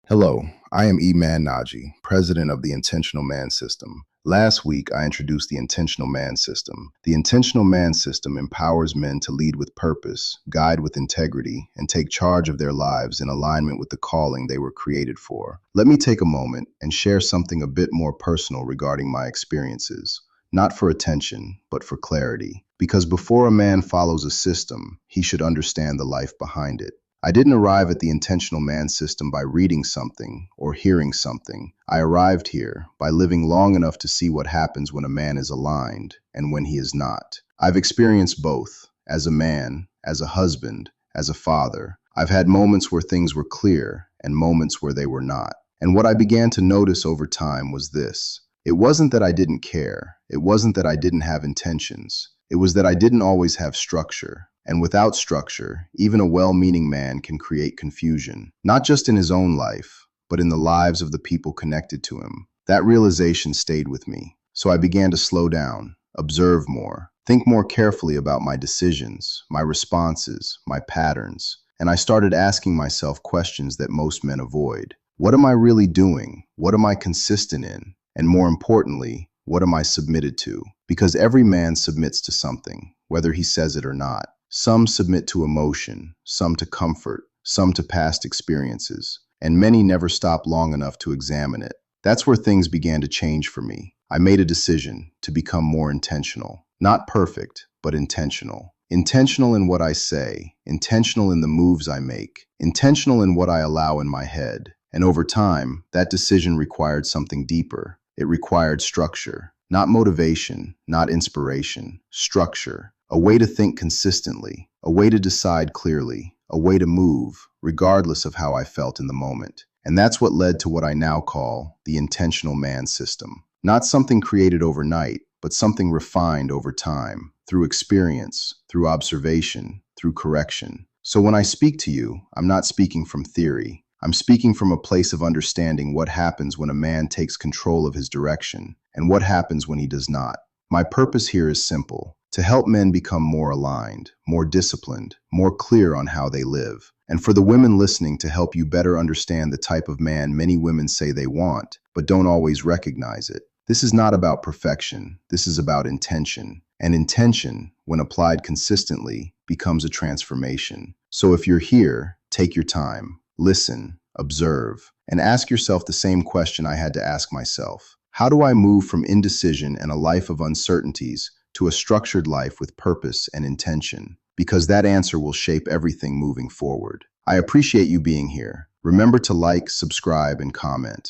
Hello, I am Eman Naji, president of the Intentional Man System. Last week, I introduced the Intentional Man System. The Intentional Man System empowers men to lead with purpose, guide with integrity, and take charge of their lives in alignment with the calling they were created for. Let me take a moment and share something a bit more personal regarding my experiences. Not for attention, but for clarity. Because before a man follows a system, he should understand the life behind it. I didn't arrive at the Intentional Man System by reading something or hearing something. I arrived here by living long enough to see what happens when a man is aligned and when he is not. I've experienced both, as a man, as a husband, as a father. I've had moments where things were clear and moments where they were not. And what I began to notice over time was this. It wasn't that I didn't care. It wasn't that I didn't have intentions. It was that I didn't always have structure. And without structure, even a well-meaning man can create confusion, not just in his own life, but in the lives of the people connected to him. That realization stayed with me. So I began to slow down, observe more, think more carefully about my decisions, my responses, my patterns. And I started asking myself questions that most men avoid. What am I really doing? What am I consistent in? And more importantly, what am I submitted to? Because every man submits to something, whether he says it or not. Some submit to emotion, some to comfort, some to past experiences, and many never stop long enough to examine it. That's where things began to change for me. I made a decision to become more intentional. Not perfect, but intentional. Intentional in what I say, intentional in the moves I make, intentional in what I allow in my head. And over time, that decision required something deeper. It required structure, not motivation, not inspiration, structure. A way to think consistently, a way to decide clearly, a way to move, regardless of how I felt in the moment. And that's what led to what I now call the Intentional Man System. Not something created overnight, but something refined over time, through experience, through observation, through correction. So when I speak to you, I'm not speaking from theory. I'm speaking from a place of understanding what happens when a man takes control of his direction, and what happens when he does not. My purpose here is simple. To help men become more aligned, more disciplined, more clear on how they live. And for the women listening to help you better understand the type of man many women say they want, but don't always recognize it. This is not about perfection. This is about intention. And intention, when applied consistently, becomes a transformation. So if you're here, take your time, listen, observe, and ask yourself the same question I had to ask myself. How do I move from indecision and a life of uncertainties to a structured life with purpose and intention? Because that answer will shape everything moving forward. I appreciate you being here. Remember to like, subscribe, and comment.